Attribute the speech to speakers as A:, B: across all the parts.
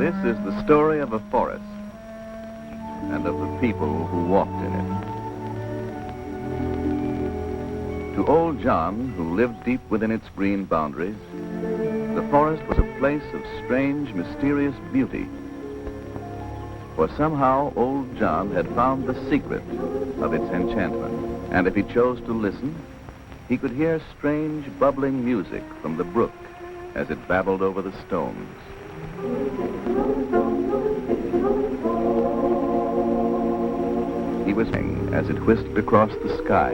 A: This is the story of a forest and of the people who walked in it. To old John, who lived deep within its green boundaries, the forest was a place of strange, mysterious beauty. For somehow old John had found the secret of its enchantment, and if he chose to listen, he could hear strange, bubbling music from the brook as it babbled over the stones. He was singing as it whisked across the sky.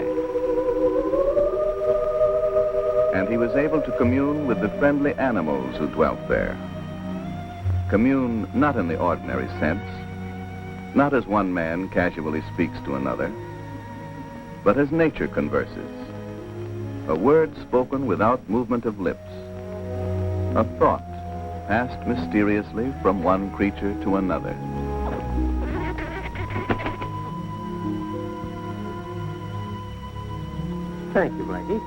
A: And he was able to commune with the friendly animals who dwelt there. Commune not in the ordinary sense, not as one man casually speaks to another, but as nature converses. A word spoken without movement of lips. A thought passed mysteriously from one creature to another.
B: Thank you, Blackie.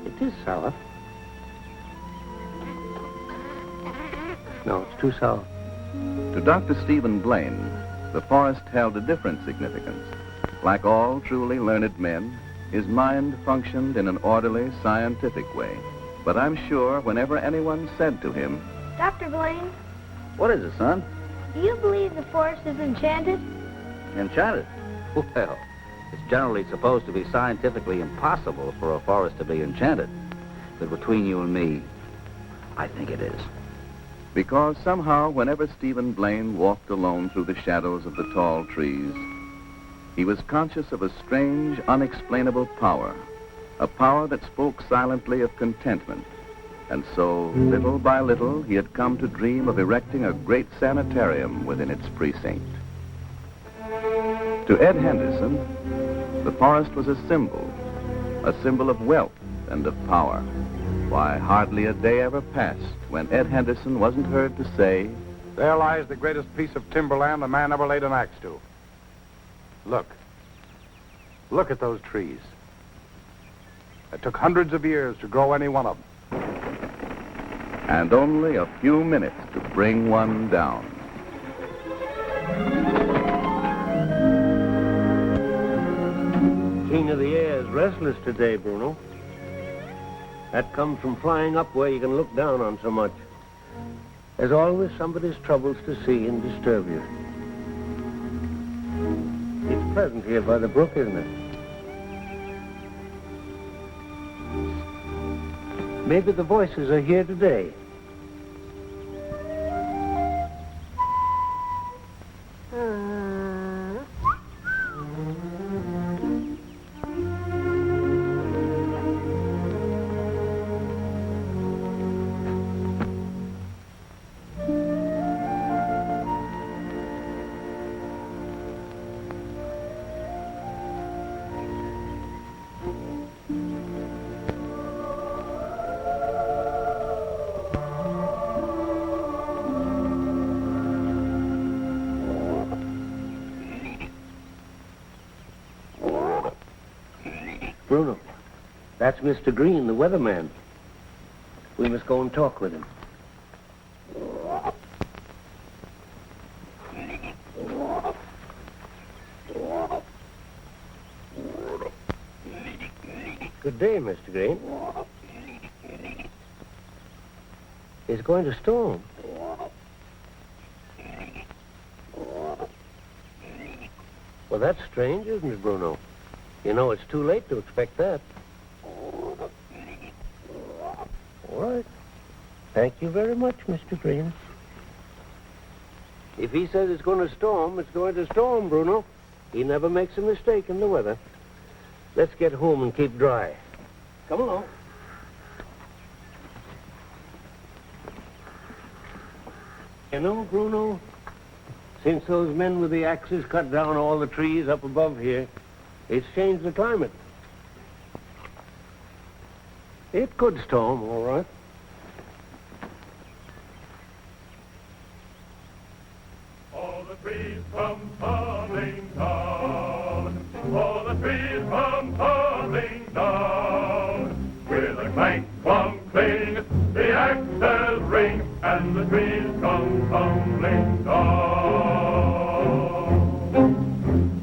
B: It is sour. No, it's too sour.
A: To Dr. Stephen Blaine, the forest held a different significance. Like all truly learned men, his mind functioned in an orderly, scientific way. But I'm sure whenever anyone said to him,
C: Dr. Blaine,
D: What is it, son?
C: do you believe the forest is enchanted?
D: Enchanted? Well, it's generally supposed to be scientifically impossible for a forest to be enchanted. But between you and me, I think it is.
A: because somehow whenever Stephen Blaine walked alone through the shadows of the tall trees, he was conscious of a strange, unexplainable power, a power that spoke silently of contentment. And so, little by little, he had come to dream of erecting a great sanitarium within its precinct. To Ed Henderson, the forest was a symbol of wealth and of power. Why, hardly a day ever passed when Ed Henderson wasn't heard to say,
E: There lies the greatest piece of timberland a man ever laid an axe to. Look. Look at those trees. It took hundreds of years to grow any one of them.
A: and only a few minutes to bring one down.
B: King of the air is restless today, Bruno. That comes from flying up where you can look down on so much. There's always somebody's troubles to see and disturb you. It's pleasant here by the brook, isn't it? Maybe the voices are here today. Bruno, that's Mr. Green, the weatherman. We must go and talk with him. Good day, Mr. Green. It's going to storm. Well, that's strange, isn't it, Bruno? You know, it's too late to expect that. All right. Thank you very much, Mr. Green. If he says it's going to storm, it's going to storm, Bruno. He never makes a mistake in the weather. Let's get home and keep dry. Come along. You know, Bruno, since those men with the axes cut down all the trees up above here, it's changed the climate. It could storm, all right.
F: All the trees come tumbling down. All the trees come tumbling down. With a clank, clunk, cling, the axes ring, and the trees come tumbling down.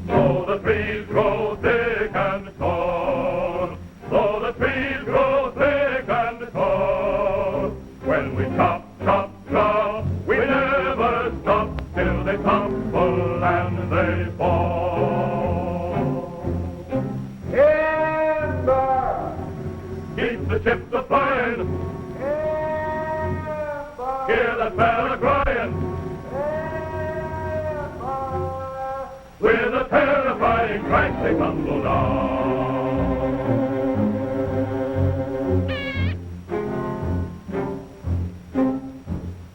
F: So the trees grow thick and tall, so the trees grow thick and tall. When we chop, chop, chop, we never stop till they tumble and they fall. Timber! Keep the chips a-flying. Hear that fella crying. With a terrifying crash they tumble down.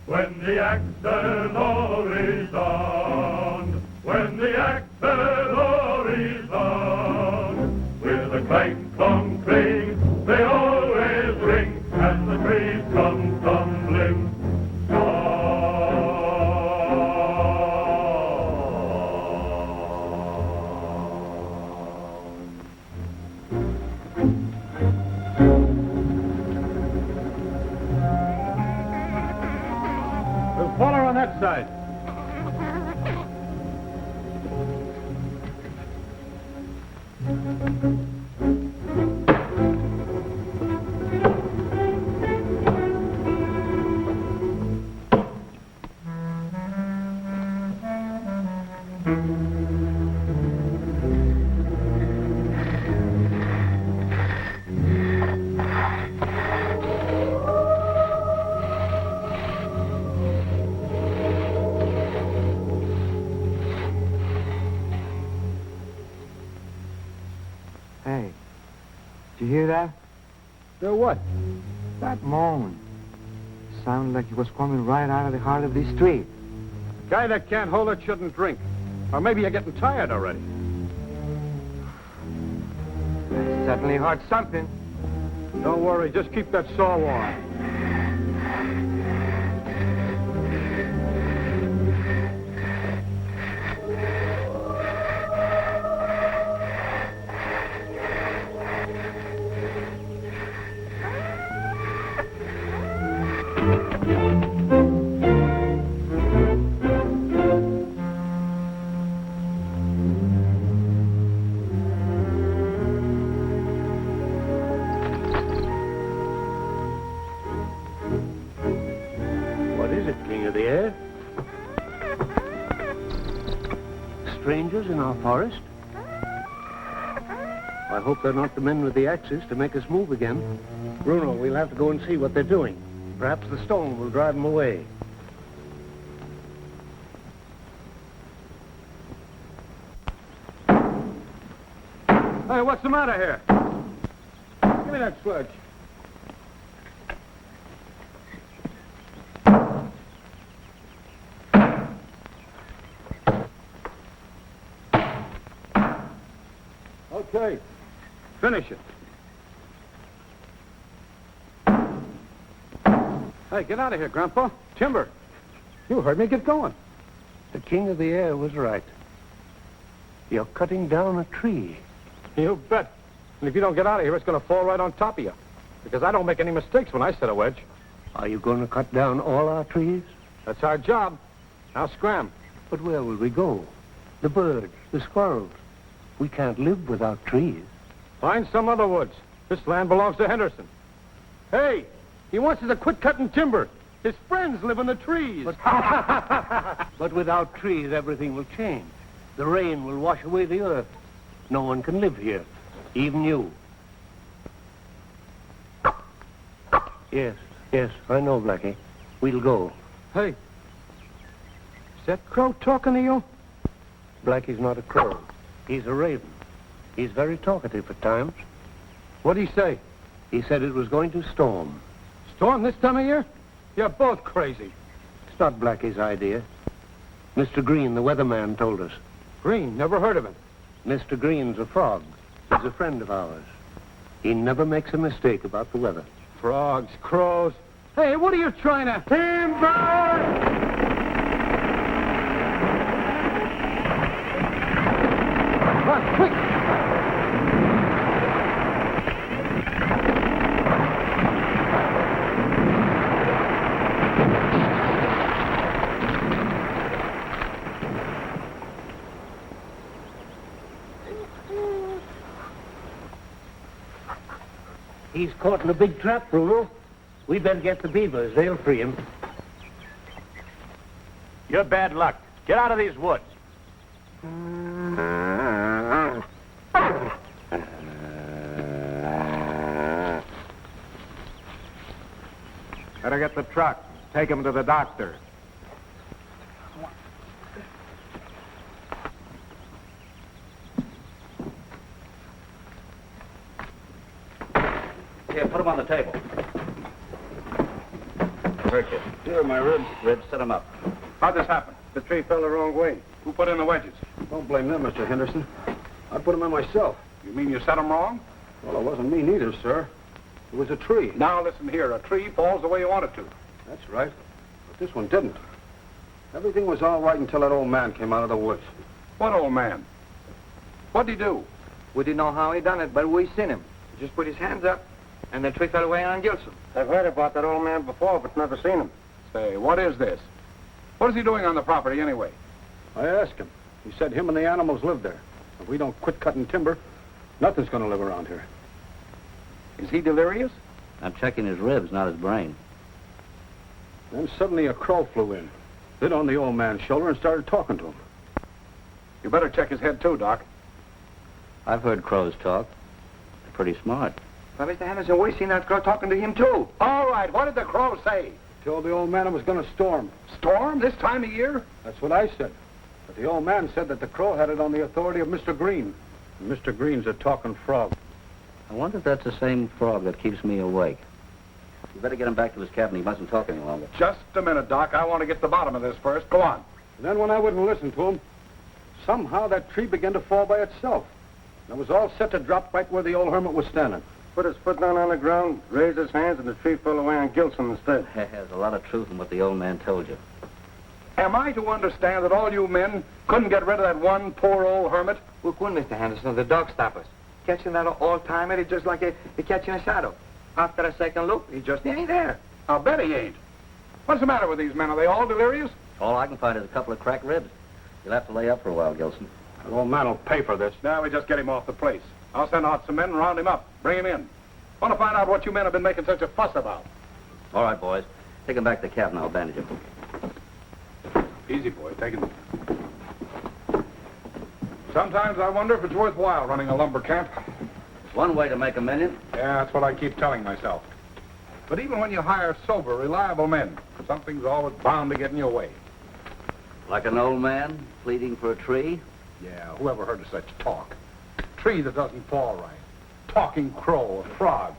F: When the axes all resound, when the axes all resound, with a clank, clong, cling, they always ring as the trees come tumbling down.
E: We'll follow on that side.
G: Hey, did you hear that?
E: Hear what?
G: That moan. Sounded like it was coming right out of the heart of this street.
E: Guy that can't hold it shouldn't drink. Or maybe you're getting tired already.
G: It certainly heard something.
E: Don't worry, just keep that saw warm.
B: What is it, King of the Air? Strangers in our forest? I hope they're not the men with the axes to make us move again. Bruno, we'll have to go and see what they're doing. Perhaps the stone will drive them away.
E: Hey, what's the matter here? Give me that sledge. Okay, finish it. Hey, get out of here, Grandpa. Timber. You heard me. Get going.
B: The King of the Air was right. You're cutting down a tree.
E: You bet. And if you don't get out of here, it's going to fall right on top of you. Because I don't make any mistakes when I set a wedge.
B: Are you going to cut down all our trees?
E: That's our job. Now scram.
B: But where will we go? The birds, the squirrels. We can't live without trees.
E: Find some other woods. This land belongs to Henderson. Hey, he wants us to quit cutting timber. His friends live in the trees.
B: But without trees, everything will change. The rain will wash away the earth. No one can live here, even you. Yes, I know, Blackie. We'll go.
E: Hey, is that crow talking to you?
B: Blackie's not a crow. He's a raven. He's very talkative at times.
E: What'd he say?
B: He said it was going to storm.
E: Storm this time of year? You're both crazy.
B: It's not Blackie's idea. Mr. Green, the weatherman, told us.
E: Green, never heard of him.
B: Mr. Green's a frog. He's a friend of ours. He never makes a mistake about the weather.
E: Frogs, crows. Hey, what are you trying to... Timber! Run, quick!
B: He's caught in a big trap, Bruno. We better get the beavers. They'll free him.
E: You're bad luck. Get out of these woods. Better get the truck. Take him to the doctor.
D: Here, put him on the table. Hurt you.
B: Here, my ribs.
D: Ribs, set him up.
E: How'd this happen?
B: The tree fell the wrong way.
E: Who put in the wedges?
H: Don't blame them, Mr. Henderson. I put them in myself.
E: You mean you set them wrong?
H: Well, it wasn't me neither, sir. It was a tree.
E: Now listen here. A tree falls the way you want it to.
H: That's right. But this one didn't. Everything was all right until that old man came out of the woods.
E: What old man? What'd he do?
G: We didn't know how he done it, but we seen him. He just put his hands up, and the tree fell away on Gilson.
B: I've heard about that old man before, but never seen him.
E: Say, what is this? What is he doing on the property anyway?
H: I asked him. He said him and the animals live there. If we don't quit cutting timber, nothing's going to live around here.
E: Is he delirious?
D: I'm checking his ribs, not his brain.
H: Then suddenly a crow flew in, lit on the old man's shoulder and started talking to him.
E: You better check his head too, Doc.
D: I've heard crows talk. They're pretty smart.
G: But Mr. Henderson, we seen that girl talking to him, too.
E: All right, what did the crow say?
H: Told the old man it was going to storm.
E: Storm this time of year?
H: That's what I said. But the old man said that the crow had it on the authority of Mr. Green. And Mr. Green's a talking frog.
D: I wonder if that's the same frog that keeps me awake. You better get him back to his cabin. He mustn't talk any longer.
E: Just a minute, Doc. I want to get to the bottom of this first. Go on.
H: And then when I wouldn't listen to him, somehow that tree began to fall by itself. And it was all set to drop right where the old hermit was standing.
B: Put his foot down on the ground, raised his hands, and the tree fell away on Gilson instead.
D: There's a lot of truth in what the old man told you.
E: Am I to understand that all you men couldn't get rid of that one poor old hermit?
G: We couldn't, Mr. Henderson. The dog stopped us. Catching that old-timer, it's just like a catching a shadow. After a second look, he just ain't there.
E: I'll bet he ain't. What's the matter with these men? Are they all delirious?
D: All I can find is a couple of cracked ribs. You'll have to lay up for a while, Gilson.
H: The old man will pay for this.
E: Now we just get him off the place. I'll send out some men and round him up. Bring him in. Want to find out what you men have been making such a fuss about.
D: All right, boys. Take him back to the cabin. I'll bandage him.
E: Easy, boy. Take it. Sometimes I wonder if it's worthwhile running a lumber camp.
D: It's one way to make a million.
E: Yeah, that's what I keep telling myself. But even when you hire sober, reliable men, something's always bound to get in your way.
D: Like an old man pleading for a tree.
E: Yeah, whoever heard of such talk? Tree that doesn't fall right. Talking crow, a frog.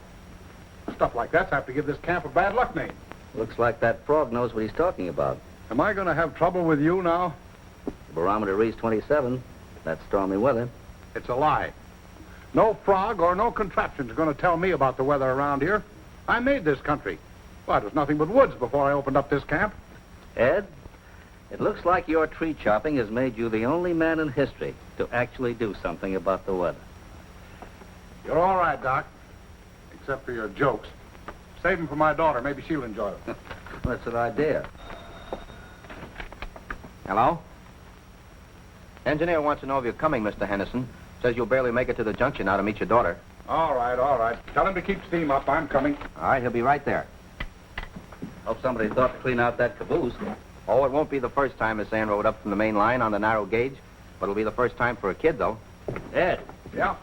E: Stuff like that's have to give this camp a bad luck name.
D: Looks like that frog knows what he's talking about.
E: Am I going to have trouble with you now?
D: The barometer reads 27. That's stormy weather.
E: It's a lie. No frog or no contraption's going to tell me about the weather around here. I made this country. Well, it was nothing but woods before I opened up this camp.
D: Ed, it looks like your tree chopping has made you the only man in history to actually do something about the weather.
E: You're all right, Doc. Except for your jokes. Save them for my daughter. Maybe she'll enjoy them.
D: That's an idea.
G: Hello? Engineer wants to know if you're coming, Mr. Henderson. Says you'll barely make it to the junction now to meet your daughter.
E: All right, all right. Tell him to keep steam up. I'm coming.
G: All right, he'll be right there.
D: Hope somebody thought to clean out that caboose.
G: Oh, it won't be the first time Miss Ann rode up from the main line on the narrow gauge, but it'll be the first time for a kid, though.
D: Ed,
E: Yeah,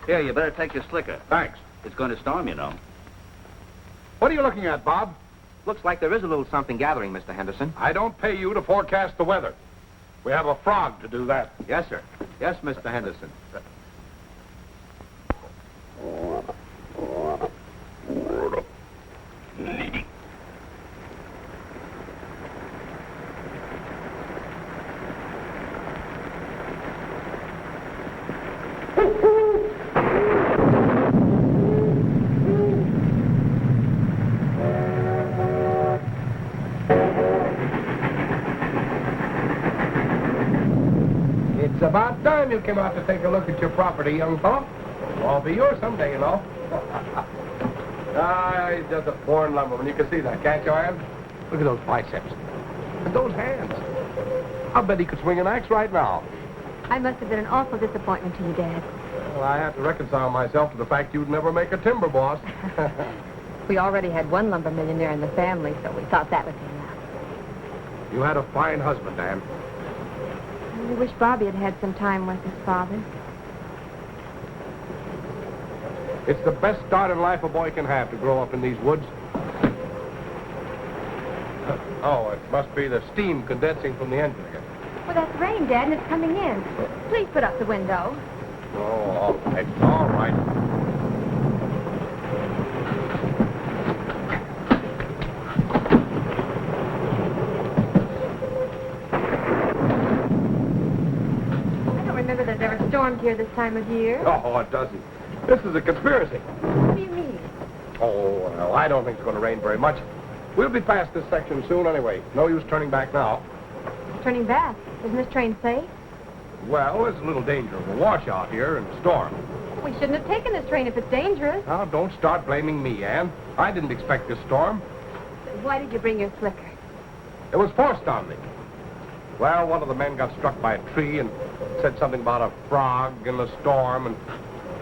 D: here, you better take your slicker.
E: thanks.
D: It's going to storm, you know.
E: What are you looking at, Bob?
G: Looks like there is a little something gathering, Mr. Henderson.
E: I don't pay you to forecast the weather. We have a frog to do that.
G: Yes, sir. Yes, Mr. Henderson.
E: It's about time you came out to take a look at your property, young fellow. It'll all be yours someday, you know. He's just a born lumberman. You can see that, can't you, Ann? Look at those biceps. And those hands. I'll bet he could swing an axe right now.
I: I must have been an awful disappointment to you, Dad. Well, I have to reconcile myself to the fact you'd never make a timber boss.
J: We already had one lumber millionaire in the family, so we thought that would be enough.
I: You had a fine husband, Ann.
J: We wish Bobby had had some time with his father.
I: It's the best start in life a boy can have to grow up in these woods. Oh, it must be the steam condensing from the engine again.
J: Well, that's rain, Dad, and it's coming in. Please put up the window.
I: Oh, all right. All right.
J: I don't remember that there ever stormed here this time of year.
I: Oh, it doesn't. This is a conspiracy.
J: What do you mean?
I: Oh, well, I don't think it's going to rain very much. We'll be past this section soon anyway. No use turning back now.
J: Turning back. Isn't this train safe?
I: Well, there's a little danger of a washout here and a storm.
J: We shouldn't have taken this train if it's dangerous.
I: Now, don't start blaming me, Ann. I didn't expect this storm.
J: Then why did you bring your slicker?
I: It was forced on me. Well, one of the men got struck by a tree and said something about a frog in the storm and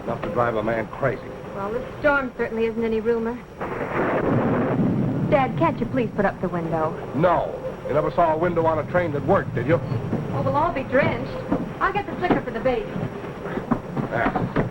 I: enough to drive a man crazy.
J: Well, this storm certainly isn't any rumor. Dad, can't you please put up the window?
I: No. You never saw a window on a train that worked, did you?
J: Oh, we'll all be drenched. I'll get the slicker for the bait.
I: There.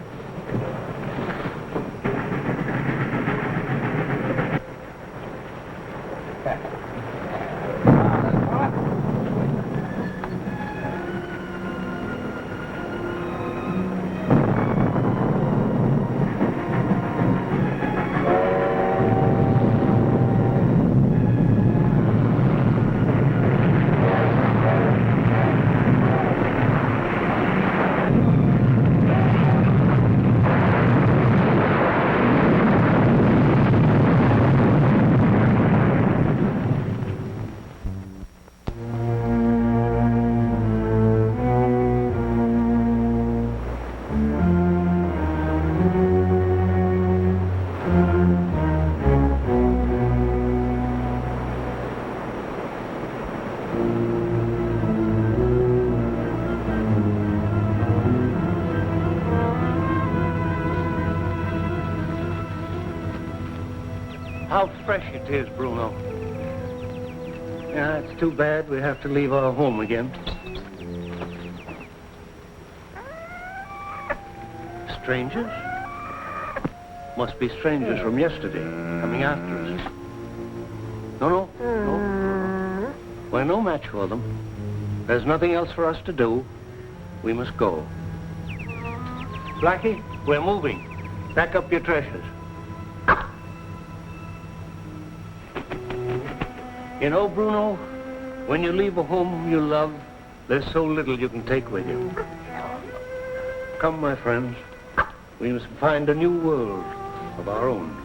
B: How fresh it is, Bruno. Yeah, it's too bad we have to leave our home again. Strangers? Must be strangers from yesterday, coming after us. No. We're no match for them. There's nothing else for us to do. We must go. Blackie, we're moving. Pack up your treasures. You know, Bruno, when you leave a home you love, there's so little you can take with you. Come, my friends. We must find a new world of our own.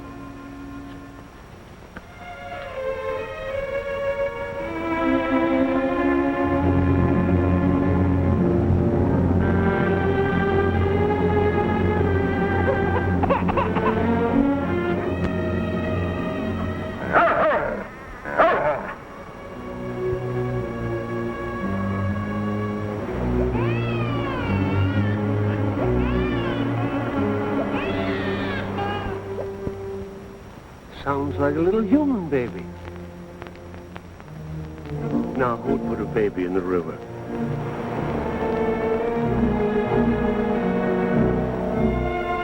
B: Sounds like a little human baby. Now, who'd put a baby in the river?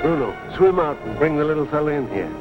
B: Bruno, swim out and bring the little fella in here.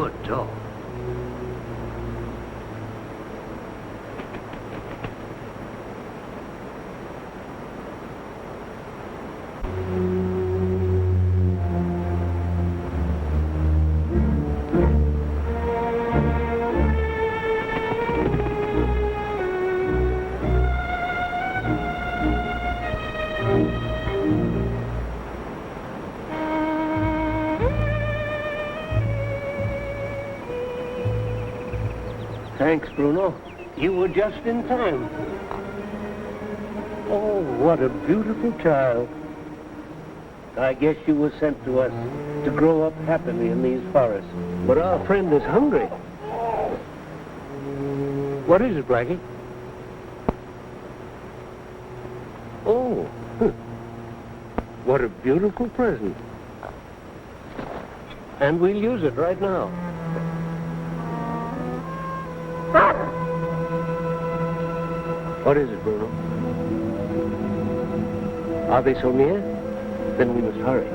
B: Good dog. Thanks, Bruno. You were just in time. Oh, what a beautiful child. I guess you were sent to us to grow up happily in these forests. But our friend is hungry. What is it, Blackie? Oh, what a beautiful present. And we'll use it right now. What is it, Bruno? Are they so near? Then we must hurry.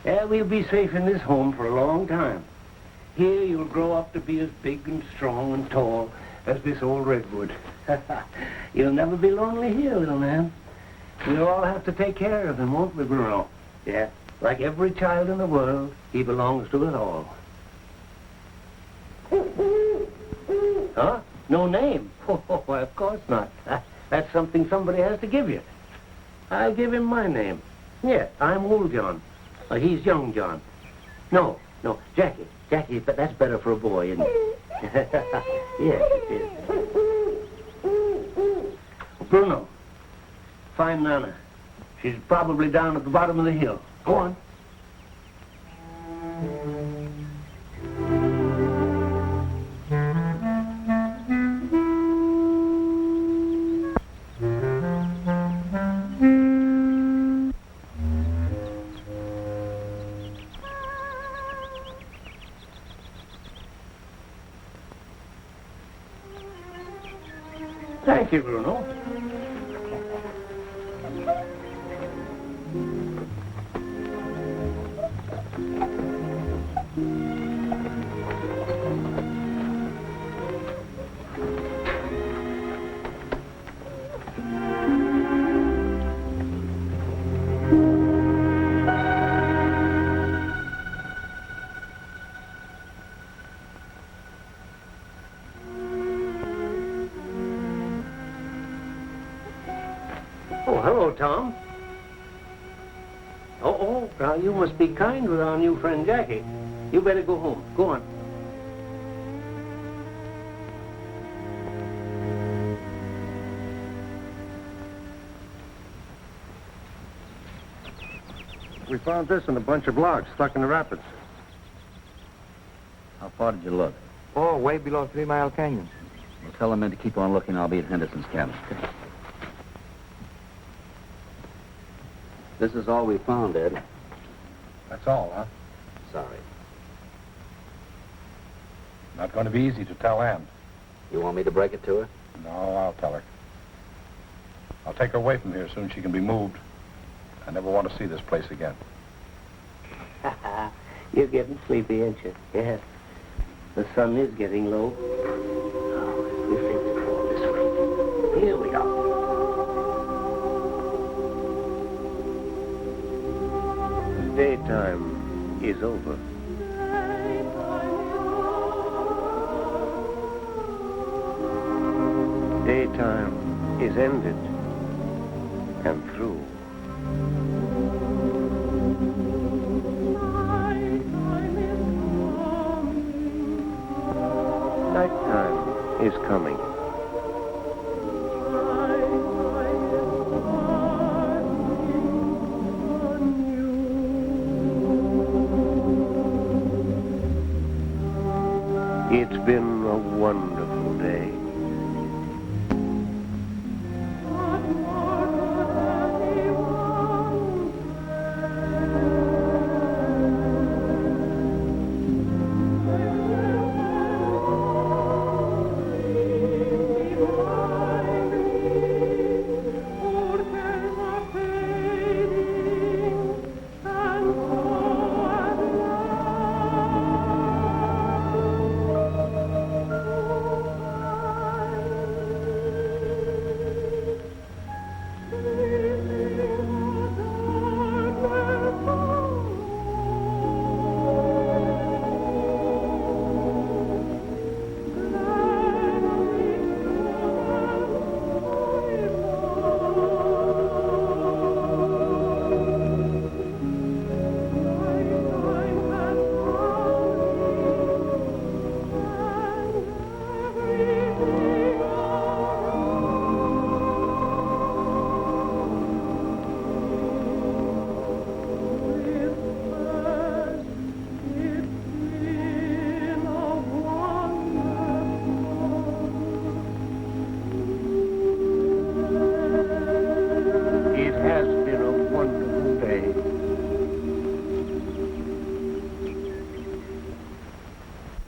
B: Yeah, we'll be safe in this home for a long time. Here you'll grow up to be as big and strong and tall as this old redwood. You'll never be lonely here, little man. We'll all have to take care of him, won't we, Bruno? Yeah, like every child in the world, he belongs to us all. Huh? No name? Oh, of course not. That's something somebody has to give you. I'll give him my name. Yeah, I'm Old John. He's Young John. No, Jackie. Jackie, but that's better for a boy, isn't it? Yes, it is. Bruno, find Nana. She's probably down at the bottom of the hill. Go on. Thank you, Bruno. Hello, Tom. Oh, now you must be kind with our new friend, Jackie. You better go home. Go on.
I: We found this in a bunch of logs stuck in the rapids.
D: How far did you look?
G: Oh, way below 3 Mile Canyon.
D: Well, tell the men to keep on looking. I'll be at Henderson's cabin. This is all we found, Ed.
E: That's all, huh?
D: Sorry.
E: Not going to be easy to tell Ann.
D: You want me to break it to her?
E: No, I'll tell her. I'll take her away from here soon as she can be moved. I never want to see this place again.
B: You're getting sleepy, ain't you? Yes. The sun is getting low. Oh, we think to go this way. Here we are. Daytime is over. Daytime is ended and through. Nighttime is coming. It's been a wonderful day.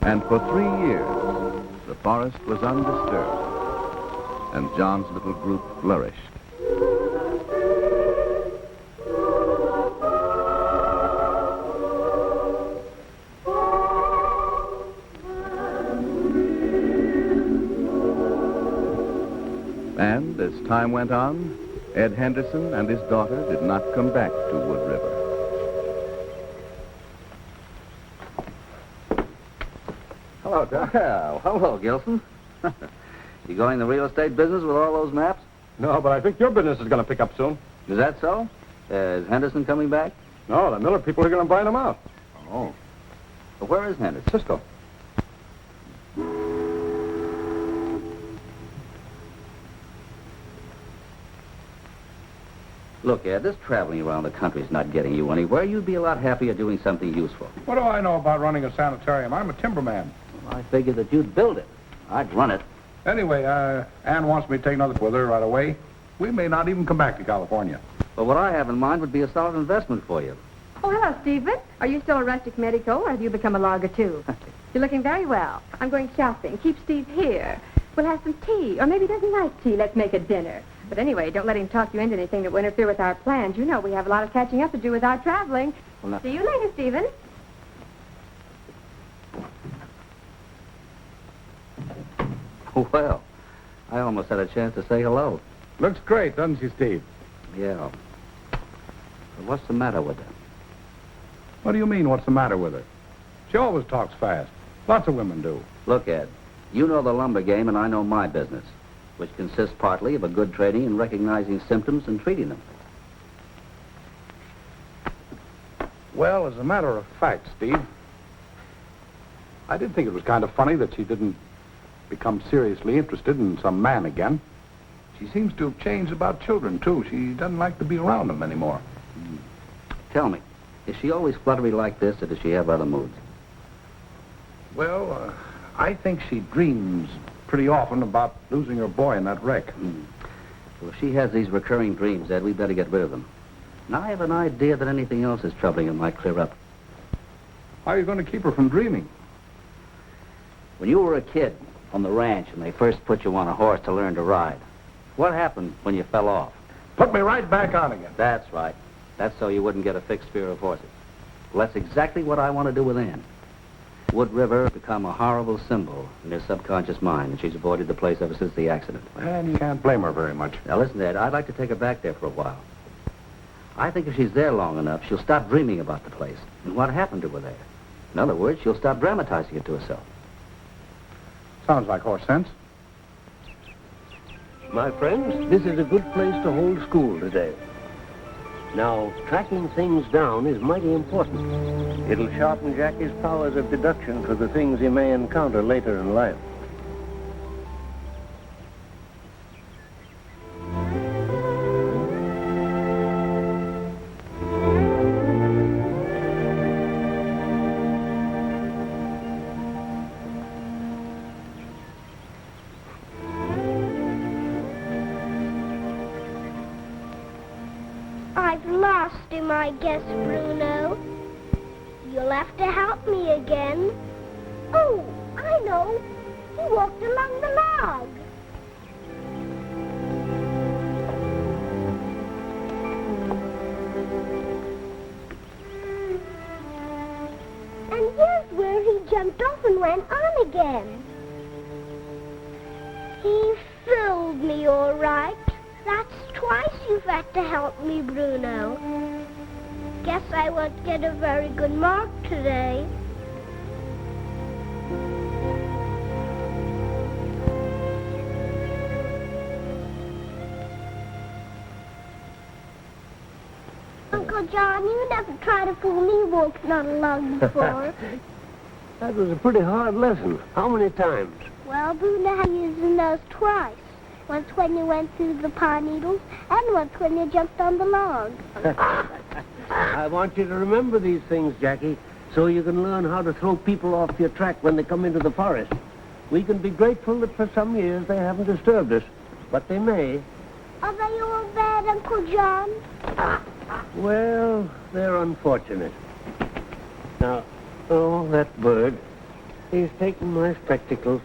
A: And for 3 years, the forest was undisturbed, and John's little group flourished. And as time went on, Ed Henderson and his daughter did not come back to Wood River.
D: Hello, Doc. Well, hello, Gilson. You going the real estate business with all those maps?
H: No, but I think your business is going to pick up soon.
D: Is that so? Is Henderson coming back?
H: No, the Miller people are going to buy them out.
D: Oh. But where is Henderson?
H: Cisco.
D: Look, Ed, this traveling around the country's not getting you anywhere. You'd be a lot happier doing something useful.
E: What do I know about running a sanitarium? I'm a timberman.
D: I figured that you'd build it. I'd run it.
E: Anyway, Ann wants me to take another with her right away. We may not even come back to California.
D: But what I have in mind would be a solid investment for you.
J: Oh, hello, Stephen. Are you still a rustic medico, or have you become a logger, too? You're looking very well. I'm going shopping. Keep Steve here. We'll have some tea, or maybe he doesn't like tea. Let's make a dinner. But anyway, don't let him talk you into anything that will interfere with our plans. You know we have a lot of catching up to do with our traveling.
D: Well, now...
J: See you later, Stephen.
D: Well, I almost had a chance to say hello.
E: Looks great, doesn't she, Steve?
D: Yeah. But what's the matter with her?
E: What do you mean, what's the matter with her? She always talks fast. Lots of women do.
D: Look, Ed, you know the lumber game and I know my business, which consists partly of a good training in recognizing symptoms and treating them.
E: Well, as a matter of fact, Steve, I did think it was kind of funny that she didn't become seriously interested in some man again. She seems to have changed about children, too. She doesn't like to be around them anymore.
D: Tell me, is she always fluttery like this, or does she have other moods?
E: Well, I think she dreams pretty often about losing her boy in that wreck.
D: Well, if she has these recurring dreams, Ed, we better get rid of them. Now, I have an idea that anything else is troubling her might clear up.
E: How are you going to keep her from dreaming?
D: When you were a kid on the ranch and they first put you on a horse to learn to ride, what happened when you fell off?
E: Put me right back on again.
D: That's right. That's so you wouldn't get a fixed fear of horses. Well, that's exactly what I want to do with Ann. Wood River has become a horrible symbol in her subconscious mind, and she's avoided the place ever since the accident.
E: And you can't blame her very much.
D: Now, listen, Ed, I'd like to take her back there for a while. I think if she's there long enough, she'll stop dreaming about the place and what happened to her there. In other words, she'll stop dramatizing it to herself.
E: Sounds like horse sense.
B: My friends, this is a good place to hold school today. Now, tracking things down is mighty important. It'll sharpen Jackie's powers of deduction for the things he may encounter later in life.
C: I've lost him, I guess, Bruno. You'll have to help me again. Oh, I know. He walked along the log. And here's where he jumped off and went on again. He fooled me, all right. That's twice you've had to help me, Bruno. Guess I won't get a very good mark today. Uncle John, you never tried to fool me walking on a log before.
B: That was a pretty hard lesson. How many times?
C: Well, Bruno had using those twice. Once when you went through the pine needles, and once when you jumped on the log.
B: I want you to remember these things, Jackie, so you can learn how to throw people off your track when they come into the forest. We can be grateful that for some years they haven't disturbed us, but they may.
C: Are they all bad, Uncle John?
B: Well, they're unfortunate. Now, oh, that bird. He's taken my spectacles.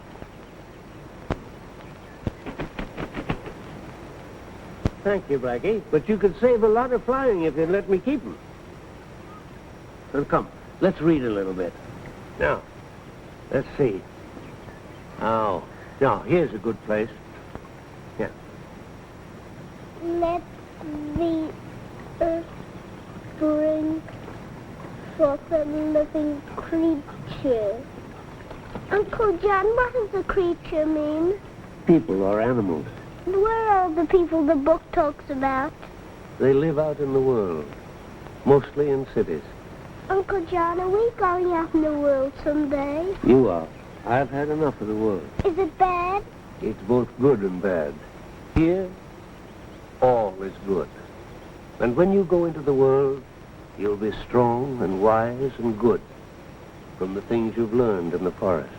B: Thank you, Blackie. But you could save a lot of flying if you'd let me keep them. Well, come, let's read a little bit. Now, let's see. Oh, now, here's a good place. Yeah.
C: Let the earth bring forth a living creature. Uncle John, what does a creature mean?
B: People or animals.
C: Where are the people the book talks about?
B: They live out in the world, mostly in cities.
C: Uncle John, are we going out in the world someday?
B: You are. I've had enough of the world.
C: Is it bad?
B: It's both good and bad. Here, all is good. And when you go into the world, you'll be strong and wise and good from the things you've learned in the forest.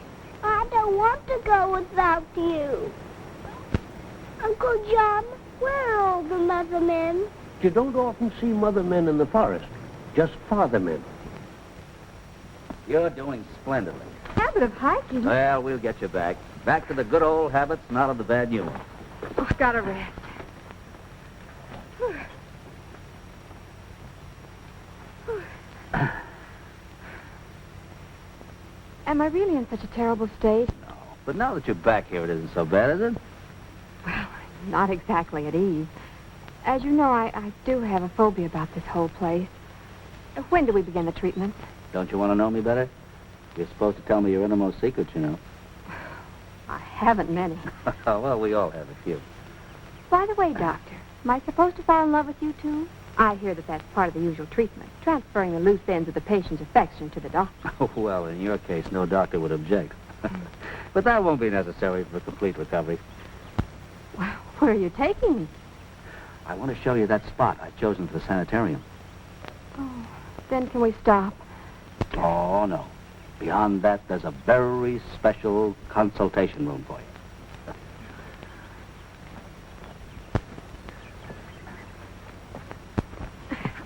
C: I don't want to go without you. Uncle John, where are all the mother men?
B: You don't often see mother men in the forest, just father men.
D: You're doing splendidly.
J: Habit of hiking?
D: Well, we'll get you back. Back to the good old habits, not of the bad new ones.
J: Oh, gotta rest. Am I really in such a terrible state?
D: No. But now that you're back here, it isn't so bad, is it?
J: Well, not exactly at ease. As you know, I do have a phobia about this whole place. When do we begin the treatment?
D: Don't you want to know me better? You're supposed to tell me your innermost secrets, you know.
J: I haven't many.
D: Well, we all have a few.
J: By the way, Doctor, am I supposed to fall in love with you, too? I hear that that's part of the usual treatment, transferring the loose ends of the patient's affection to the doctor.
D: Oh, well, in your case, no doctor would object. But that won't be necessary for complete recovery.
J: Well, where are you taking me?
D: I want to show you that spot I've chosen for the sanitarium.
J: Oh, then can we stop?
D: Oh, no. Beyond that, there's a very special consultation room for you.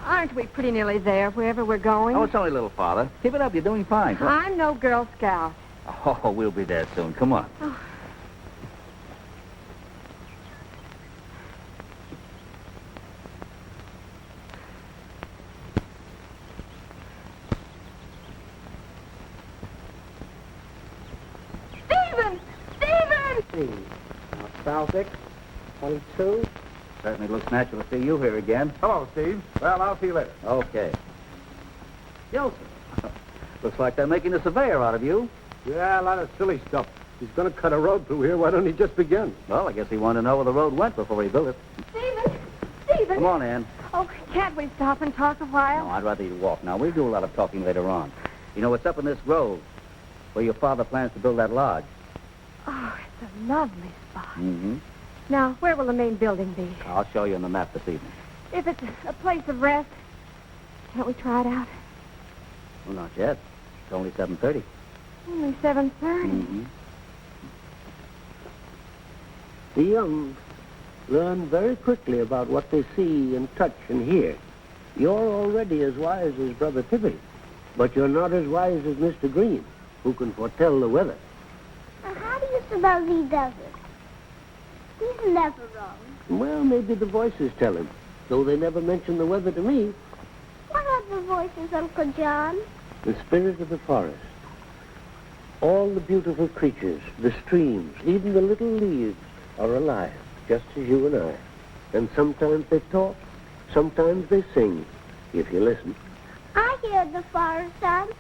J: Aren't we pretty nearly there, wherever we're going?
D: Oh, it's only a little farther. Keep it up. You're doing fine.
J: I'm no Girl Scout.
D: Oh, we'll be there soon. Come on.
J: Oh.
B: South 22.
D: Certainly looks natural to see you here again.
E: Hello, Steve. Well, I'll see you later.
D: Okay. Joseph, looks like they're making a surveyor out of you.
H: Yeah, a lot of silly stuff. He's going to cut a road through here. Why don't he just begin?
D: Well, I guess he wanted to know where the road went before he built it.
J: Stephen!
D: Come on, Ann.
J: Oh, can't we stop and talk a while?
D: No, I'd rather you walk now. We'll do a lot of talking later on. You know, it's up in this grove where your father plans to build that lodge.
J: Oh, it's a lovely spot.
D: Mm-hmm.
J: Now, where will the main building be?
D: I'll show you on the map this evening.
J: If it's a place of rest, can't we try it out?
D: Well, not yet. It's only 7:30.
J: Only 7:30.
D: Mm-hmm.
B: The young learn very quickly about what they see and touch and hear. You're already as wise as Brother Tippy, but you're not as wise as Mr. Green, who can foretell the weather.
C: How do you suppose he does it? He's never wrong.
B: Well, maybe the voices tell him, though they never mention the weather to me.
C: What are the voices, Uncle John?
B: The spirit of the forest. All the beautiful creatures, the streams, even the little leaves are alive, just as you and I. And sometimes they talk, sometimes they sing, if you listen.
C: I hear the forest sounds.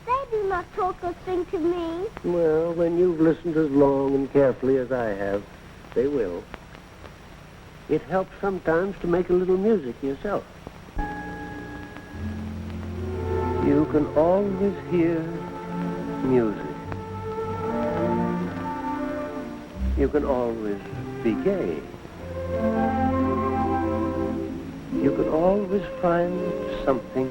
C: They do not talk or sing to me.
B: Well, when you've listened as long and carefully as I have, they will. It helps sometimes to make a little music yourself. You can always hear music. You can always be gay. You can always find something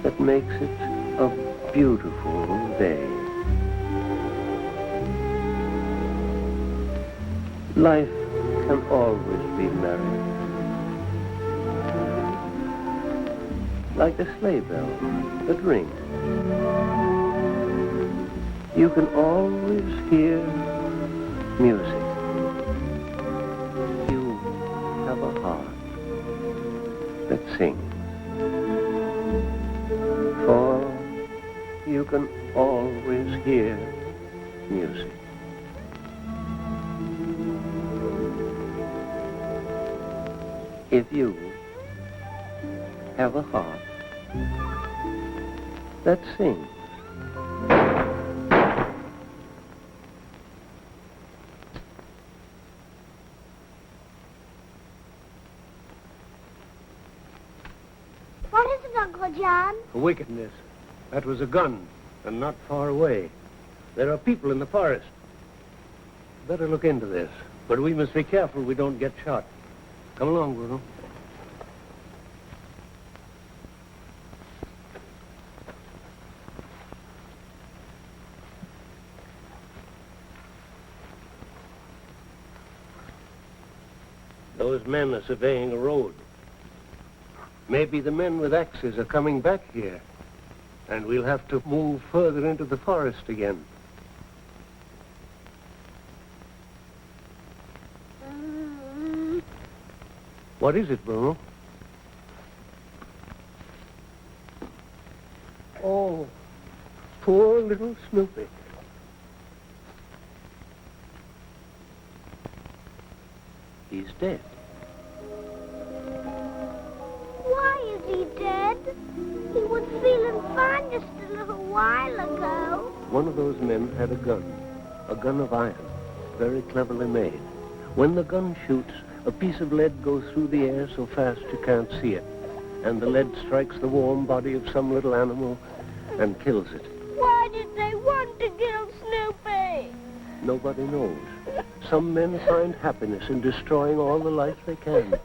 B: that makes it a beautiful day. Life can always be merry. Like a sleigh bell that rings you can always hear music. You have a heart that sings. For you can always hear music. If you have a heart that sings.
C: What is it, Uncle John?
B: A wickedness. That was a gun, and not far away. There are people in the forest. Better look into this, but we must be careful we don't get shot. Come along, Bruno. Those men are surveying a road. Maybe the men with axes are coming back here, and we'll have to move further into the forest again. What is it, Bruno? Oh, poor little Snoopy. He's dead.
C: Why is he dead? He was feeling fine just a little while ago.
B: One of those men had a gun of iron, very cleverly made. When the gun shoots, a piece of lead goes through the air so fast you can't see it, and the lead strikes the warm body of some little animal and kills it.
C: Why did they want to kill Snoopy?
B: Nobody knows. Some men find happiness in destroying all the life they can.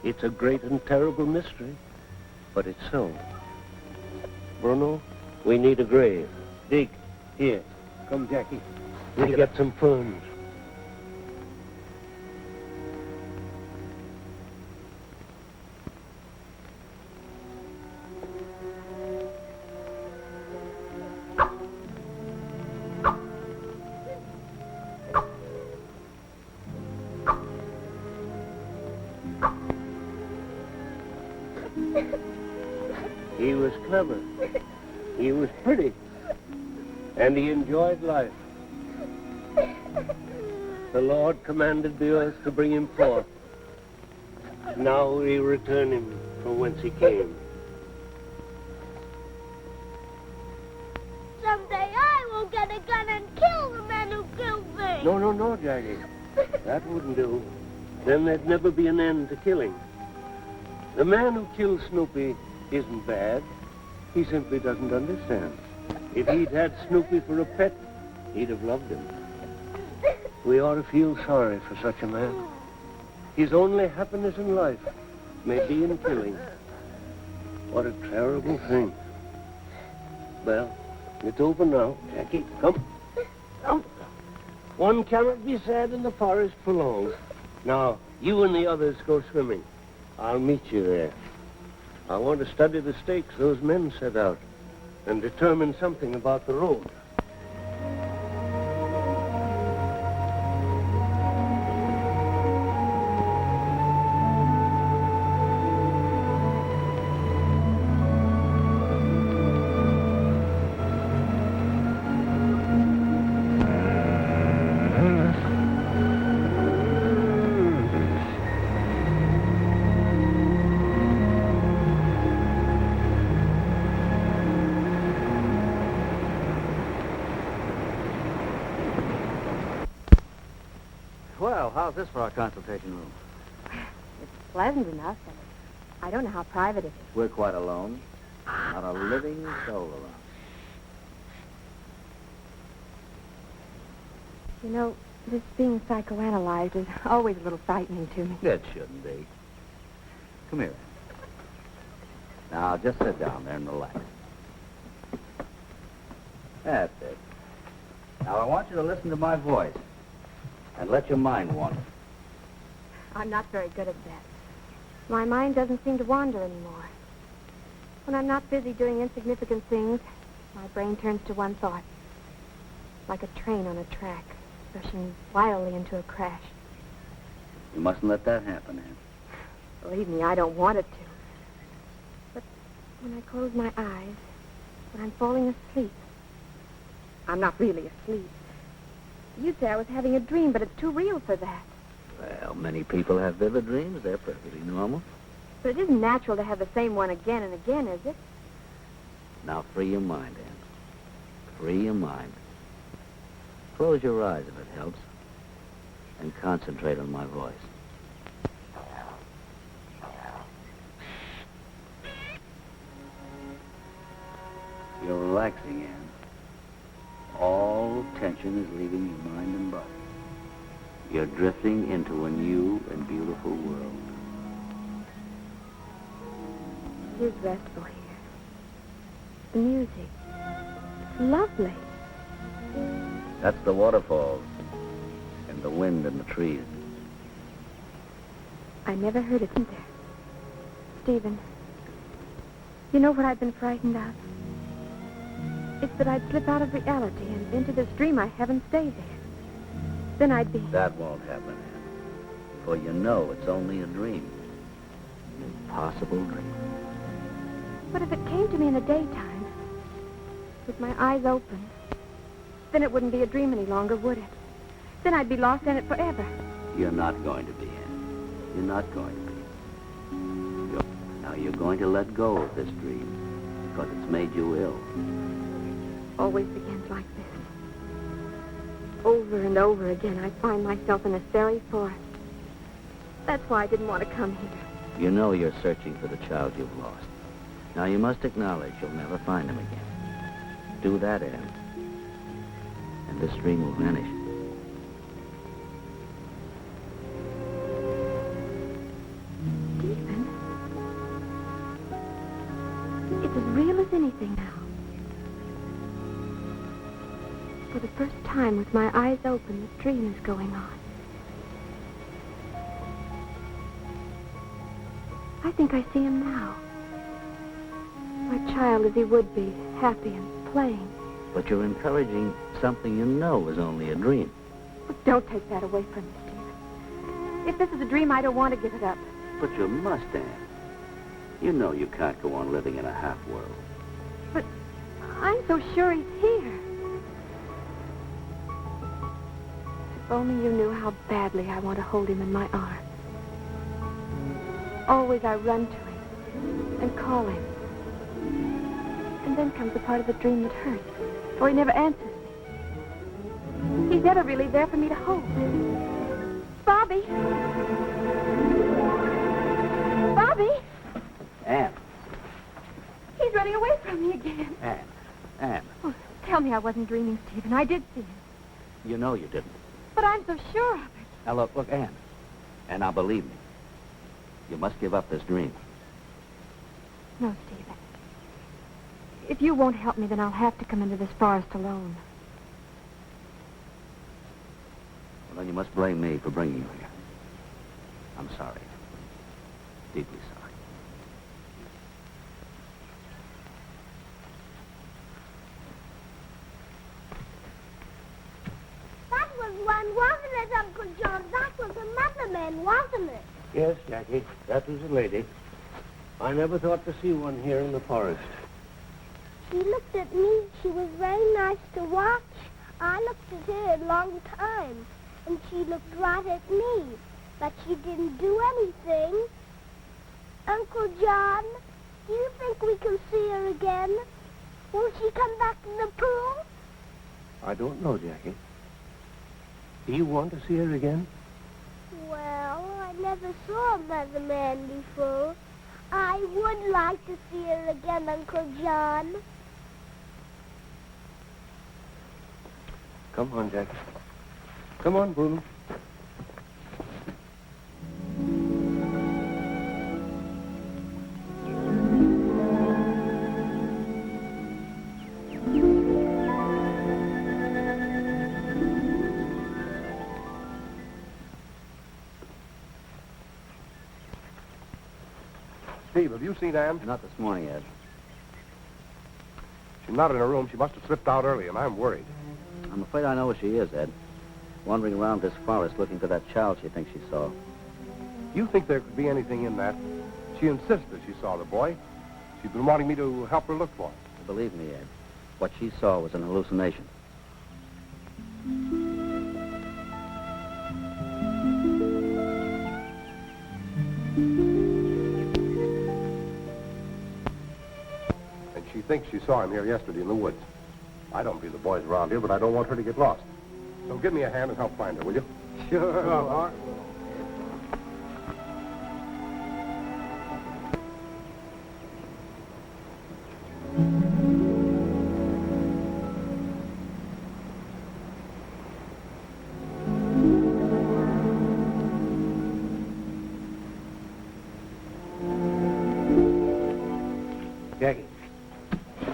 B: It's a great and terrible mystery, but it's so. Bruno, we need a grave. Dig. Here. Come, Jackie. We'll get some ferns. He was clever. He was pretty. And he enjoyed life. The Lord commanded the earth to bring him forth. Now we return him from whence he came.
C: Someday I will get a gun and kill the man who killed me.
B: No, Jackie. That wouldn't do. Then there'd never be an end to killing. The man who killed Snoopy isn't bad. He simply doesn't understand. If he'd had Snoopy for a pet, he'd have loved him. We ought to feel sorry for such a man. His only happiness in life may be in killing. What a terrible thing. Well, it's over now. Jackie, come. Come. One cannot be sad in the forest for long. Now, you and the others go swimming. I'll meet you there. I want to study the stakes those men set out and determine something about the road.
D: Well, how's this for our consultation room?
J: It's pleasant enough, but I don't know how private it is.
D: We're quite alone. Not a living soul around.
J: You know, this being psychoanalyzed is always a little frightening to me.
D: It shouldn't be. Come here. Now, just sit down there and relax. That's it. Now, I want you to listen to my voice and let your mind wander.
J: I'm not very good at that. My mind doesn't seem to wander anymore. When I'm not busy doing insignificant things, my brain turns to one thought. like a train on a track, rushing wildly into a crash.
D: You mustn't let that happen, Anne.
J: Believe me, I don't want it to. But when I close my eyes, when I'm falling asleep, I'm not really asleep. You'd say I was having a dream, but it's too real for that.
D: Well, many people have vivid dreams. They're perfectly normal.
J: But it isn't natural to have the same one again and again, is it?
D: Now, free your mind, Anne. Free your mind. Close your eyes if it helps. And concentrate on my voice. You're relaxing, Anne. All tension is leaving your mind and body. You're drifting into a new and beautiful world.
J: It is restful here. The music. It's lovely.
D: That's the waterfalls. And the wind and the trees.
J: I never heard it either. Stephen, you know what I've been frightened of? It's that I'd slip out of reality and into this dream I have and stay there. Then I'd be...
D: That won't happen, Anne. For you know it's only a dream. Impossible dream.
J: But if it came to me in the daytime, with my eyes open, then it wouldn't be a dream any longer, would it? Then I'd be lost in it forever.
D: You're not going to be, Anne. You're not going to be. Now you're going to let go of this dream because it's made you ill.
J: Always begins like this. Over and over again, I find myself in this very forest. That's why I didn't want to come here.
D: You know you're searching for the child you've lost. Now you must acknowledge you'll never find him again. Do that, Anne. And this dream will vanish.
J: Stephen, it's as real as anything now. For the first time, with my eyes open, the dream is going on. I think I see him now. My child as he would be, happy and playing.
D: But you're encouraging something you know is only a dream.
J: But don't take that away from me, Stephen. If this is a dream, I don't want to give it up.
D: But you must, Anne. You know you can't go on living in a half-world.
J: But I'm so sure he's here. If only you knew how badly I want to hold him in my arms. Always I run to him and call him. And then comes the part of the dream that hurts, for he never answers me. He's never really there for me to hold. Bobby! Bobby!
D: Anne.
J: He's running away from me again.
D: Anne.
J: Oh, tell me I wasn't dreaming, Stephen. I did see him.
D: You know you didn't.
J: But I'm so sure of it.
D: Now, look, Anne. And now, believe me. You must give up this dream.
J: No, Stephen. If you won't help me, then I'll have to come into this forest alone.
D: Well, then you must blame me for bringing you here. I'm sorry. Deeply sorry.
C: That was one, wasn't it, Uncle John? That was another man, wasn't it?
B: Yes, Jackie, that was a lady. I never thought to see one here in the forest.
C: She looked at me. She was very nice to watch. I looked at her a long time, and she looked right at me, but she didn't do anything. Uncle John, do you think we can see her again? Will she come back to the pool?
B: I don't know, Jackie. Do you want to see her again?
C: Well, I never saw another man before. I would like to see her again, Uncle John.
B: Come on, Jackie. Come on, Bruno.
I: Steve, have you seen Anne?
D: Not this morning, Ed.
I: She's not in her room. She must have slipped out early, and I'm worried.
D: I'm afraid I know where she is, Ed. Wandering around this forest looking for that child she thinks she saw.
I: You think there could be anything in that? She insisted she saw the boy. She's been wanting me to help her look for him.
D: Believe me, Ed, what she saw was an hallucination.
I: And she thinks she saw him here yesterday in the woods. I don't believe the boy's around here, but I don't want her to get lost. So give me a hand and help find her, will you?
G: Sure.
I: All right.
B: Jackie,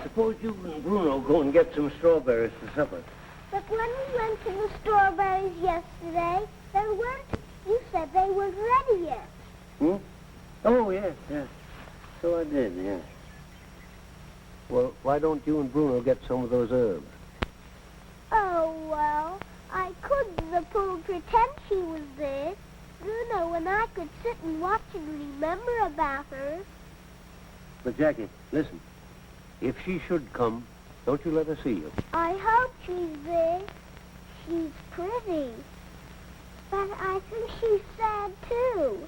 B: suppose you and Bruno go and get some strawberries for supper.
C: But when we went to the strawberries yesterday, they weren't. You said they weren't ready yet.
B: Hmm? Oh, yes. So I did, yes. Well, why don't you and Bruno get some of those herbs?
C: Oh, well, I could the pool pretend she was there. Bruno and I could sit and watch and remember about her.
B: But, Jackie, listen. If she should come, don't you let her see you.
C: I hope she's there. She's pretty. But I think she's sad, too.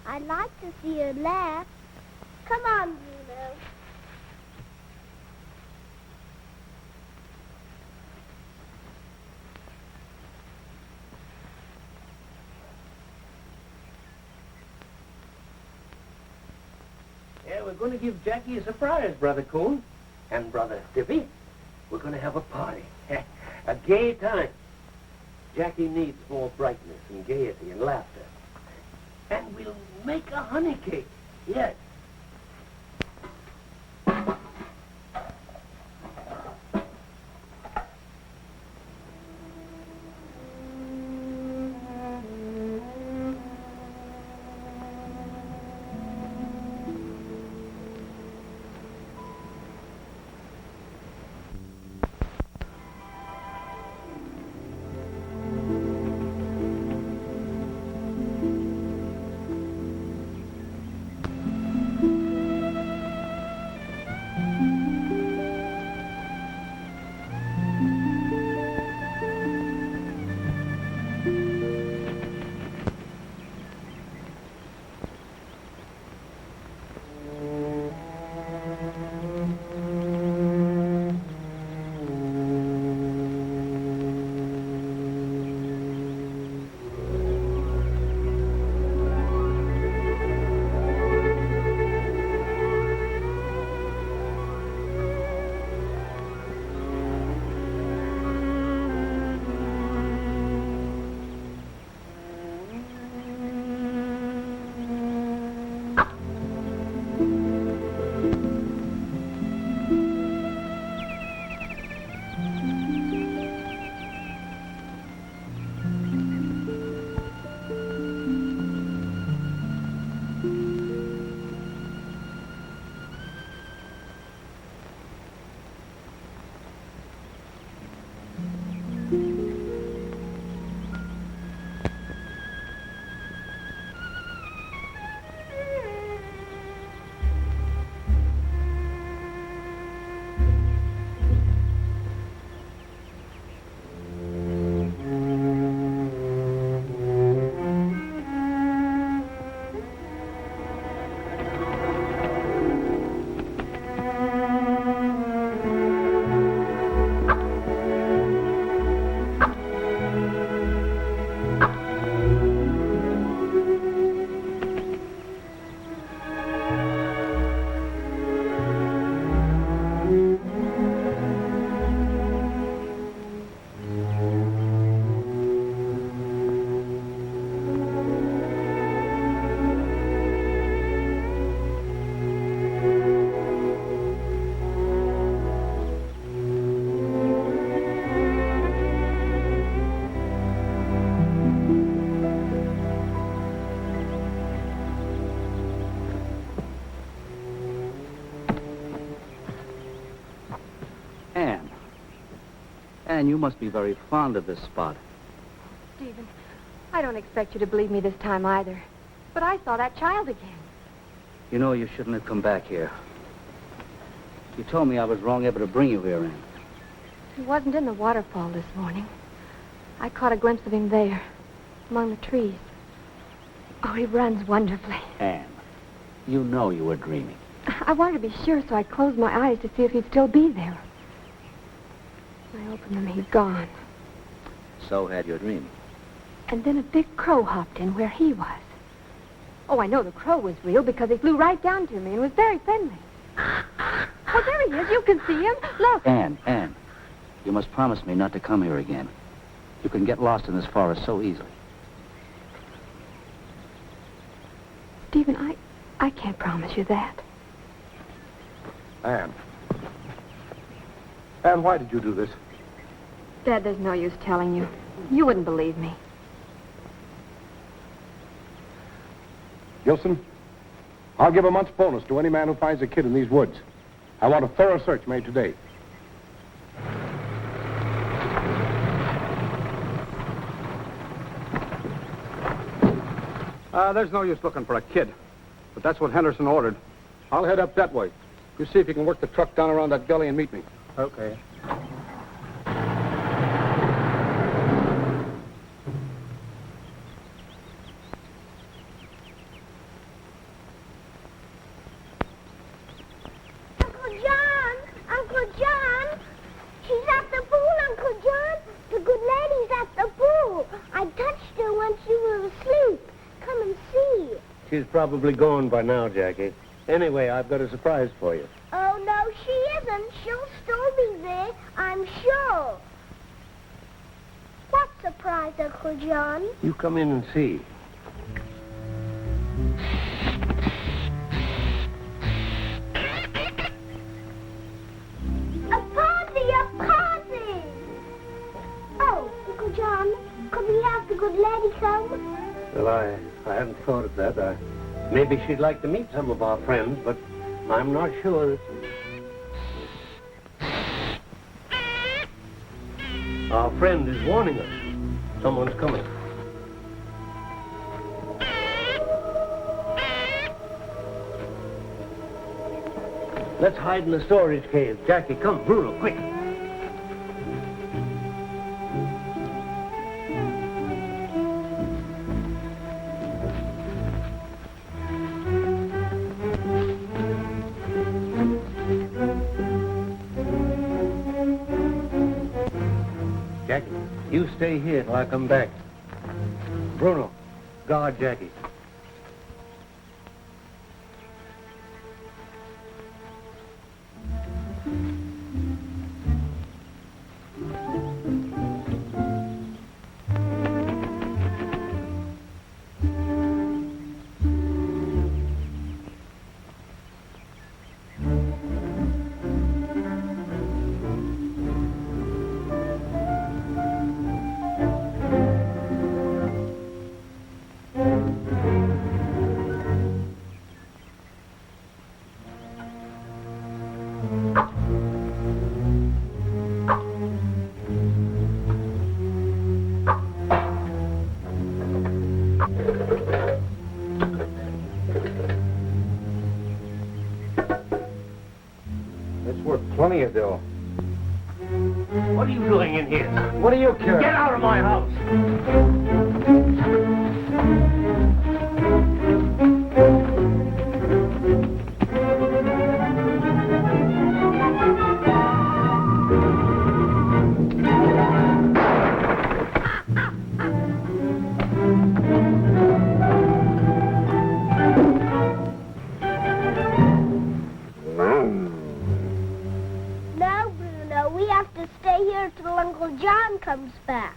C: I'd like to see her laugh. Come on, Bruno.
B: Yeah, we're going to give Jackie a surprise, Brother Coon. And Brother Stiffy. We're going to have a party. A gay time. Jackie needs more brightness and gaiety and laughter. And we'll make a honey cake. Yes.
D: Anne, you must be very fond of this spot.
J: Stephen, I don't expect you to believe me this time either. But I saw that child again.
D: You know, you shouldn't have come back here. You told me I was wrong ever to bring you here, Anne.
J: He wasn't in the waterfall this morning. I caught a glimpse of him there, among the trees. Oh, he runs wonderfully.
D: Anne, you know you were dreaming.
J: I wanted to be sure, so I closed my eyes to see if he'd still be there. When I opened them, he'd gone.
D: So had your dream.
J: And then a big crow hopped in where he was. Oh, I know the crow was real because he flew right down to me and was very friendly. Oh, there he is. You can see him. Look.
D: Anne, you must promise me not to come here again. You can get lost in this forest so easily.
J: Stephen, I can't promise you that.
H: Anne. Anne, why did you do this?
J: Dad, there's no use telling you. You wouldn't believe me.
H: Gilson, I'll give a month's bonus to any man who finds a kid in these woods. I want a thorough search made today. There's no use looking for a kid. But that's what Henderson ordered. I'll head up that way. You see if you can work the truck down around that gully and meet me.
I: Okay.
C: Uncle John! She's at the pool, Uncle John! The good lady's at the pool! I touched her when she was asleep. Come and see.
B: She's probably gone by now, Jackie. Anyway, I've got a surprise for you.
C: Oh, no, she isn't. She'll still be there, I'm sure. What surprise, Uncle John?
B: You come in and see.
C: A party! Oh, Uncle John, could we have the good lady come?
B: Well, I hadn't thought of that. Maybe she'd like to meet some of our friends, but I'm not sure. Our friend is warning us. Someone's coming. Let's hide in the storage cave. Jackie, come. Bruno, quick. Jackie, you stay here till I come back. Bruno, guard Jackie.
I: Plenty of dough.
B: What are you doing in here?
I: What do you care?
B: Get out of my house!
C: Till Uncle John comes back.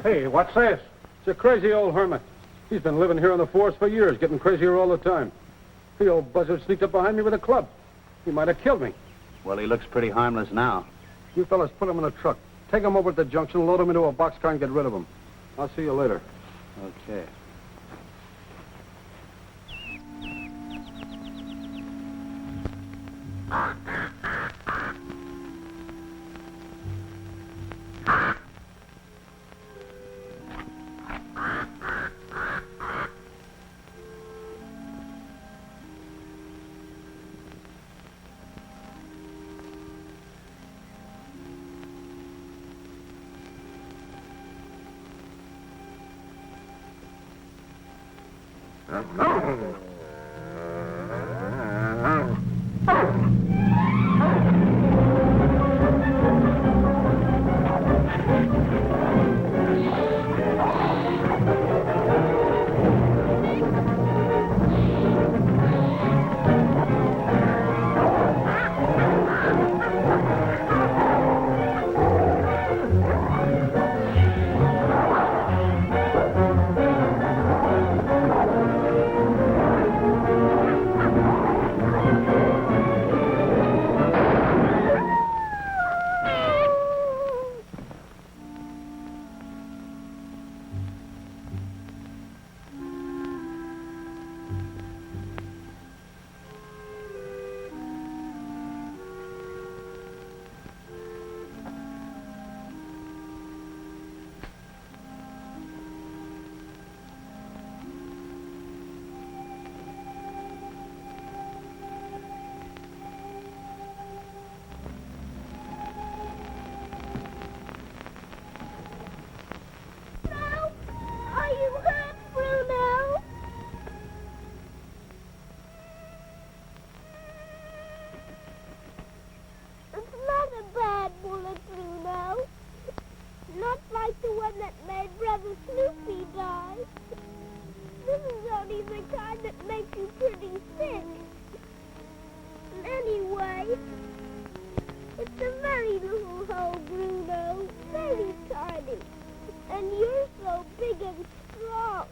H: Hey, what's this? It's a crazy old hermit. He's been living here in the forest for years, getting crazier all the time. The old buzzard sneaked up behind me with a club. He might have killed me.
D: Well, he looks pretty harmless now.
H: You fellas put him in a truck. Take him over to the junction, load him into a boxcar, and get rid of him. I'll see you later.
D: Okay.
C: Are you hurt, Bruno? It's not a bad bullet, Bruno. Not like the one that made Brother Snoopy die. This is only the kind that makes you pretty sick. Anyway, it's a very little hole, Bruno. Very tiny. And you're so big and strong.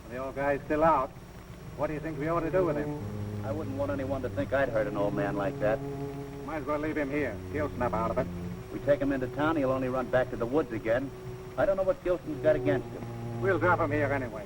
E: The old guy's still out. What do you think we ought to do with him?
D: I wouldn't want anyone to think I'd hurt an old man like that.
E: Might as well leave him here. He'll snap out of it.
D: We take him into town, he'll only run back to the woods again. I don't know what Gilson's got against him.
E: We'll drop him here anyway.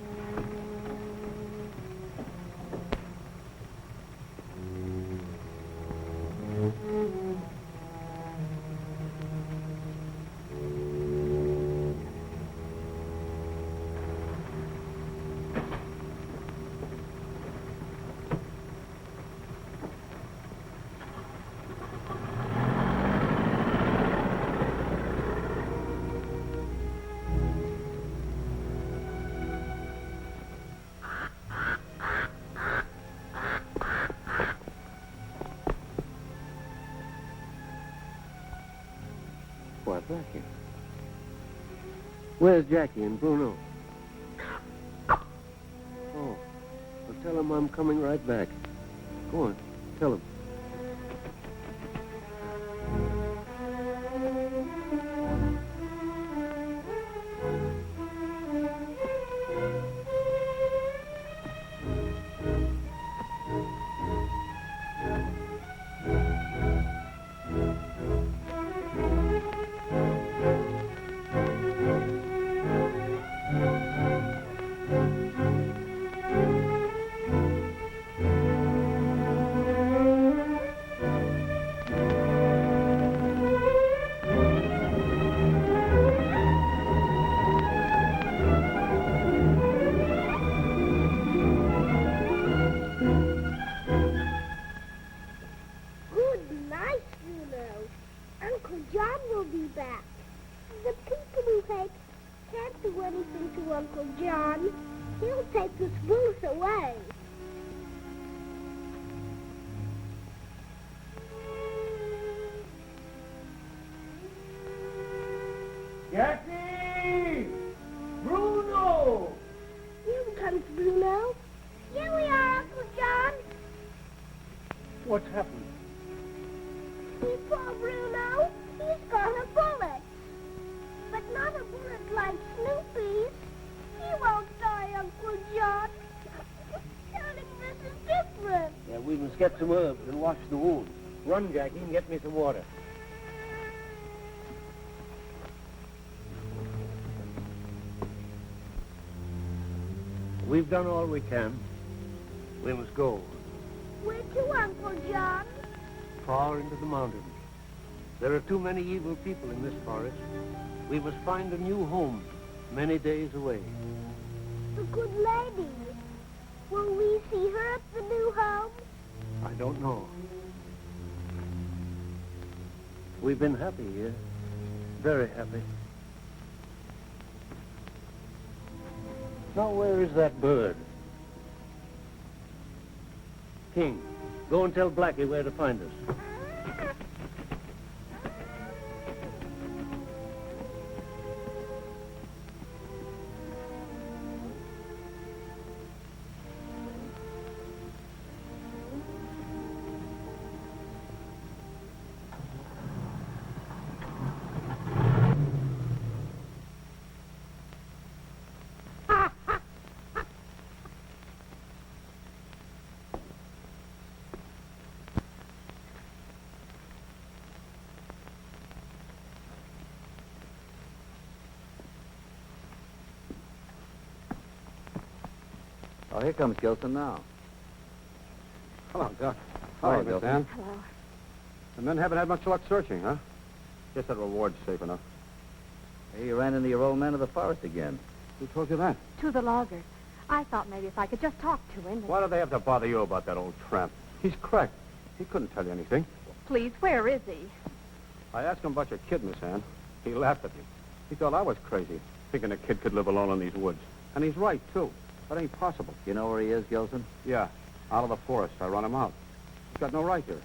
B: Why, Blackie. Where's Jackie and Bruno? Oh, well, tell him I'm coming right back. Go on, tell him.
C: Uncle John. He'll take this booth away.
F: Jackie! Bruno!
C: Here comes Bruno. Here we are, Uncle John.
B: What's happened?
C: Poor Bruno. He's got a bullet. But not a bullet like Snoopy's. He won't die, Uncle John. Tell him this is different.
B: Yeah, we must get some herbs and wash the wound.
G: Run, Jackie, and get me some water.
B: We've done all we can. We must go
C: Where to, Uncle John?
B: far into the mountains. There are too many evil people in this forest. We must find a new home many days away.
C: The good lady. see her at the new home?
B: I don't know. We've been happy here. Very happy. Now, where is that bird? King, go and tell Blackie where to find us.
D: Oh, here comes Gilson now.
H: Hello, Doc.
D: Hello,
H: Hi, Miss
D: Gilson.
H: Ann.
J: Hello.
H: The men haven't had much luck searching, huh? Guess that reward's safe enough.
D: Hey, you ran into your old man of the forest again.
H: Who told you that?
J: To the logger. I thought maybe if I could just talk to him.
H: Why do they have to bother you about that old tramp? He's cracked. He couldn't tell you anything.
J: Please, where is he?
H: I asked him about your kid, Miss Ann. He laughed at me. He thought I was crazy, thinking a kid could live alone in these woods. And he's right, too. That ain't possible.
D: You know where he is, Gilson?
H: Yeah, out of the forest. I run him out. He's got no right here.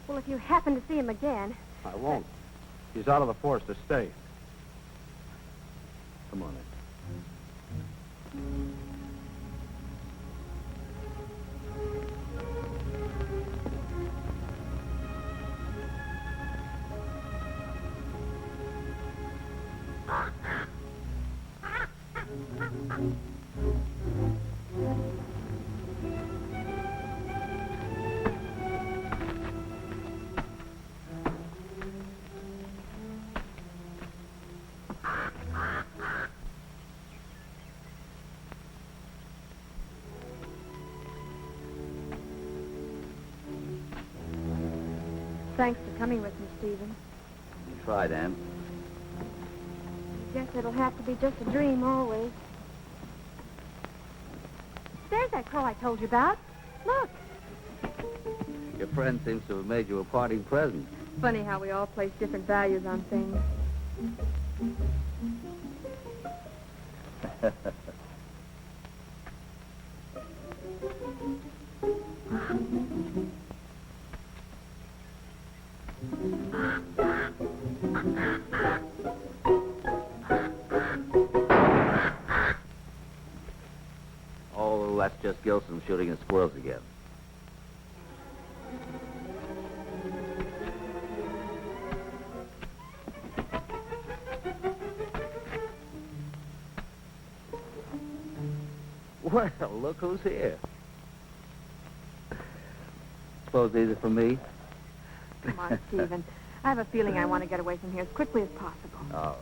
J: Well, if you happen to see him again.
H: I won't. He's out of the forest to stay.
D: Come on in.
J: Thanks for coming with me, Stephen.
D: You tried, Ann.
J: Guess it'll have to be just a dream always. There's that crow I told you about. Look.
D: Your friend seems to have made you a parting present.
J: Funny how we all place different values on things.
D: Oh, that's just Gilson shooting at squirrels again. Well, look who's here. Suppose these are for me?
J: Come on, Stephen. I have a feeling I want to get away from here as quickly as possible.
D: All right.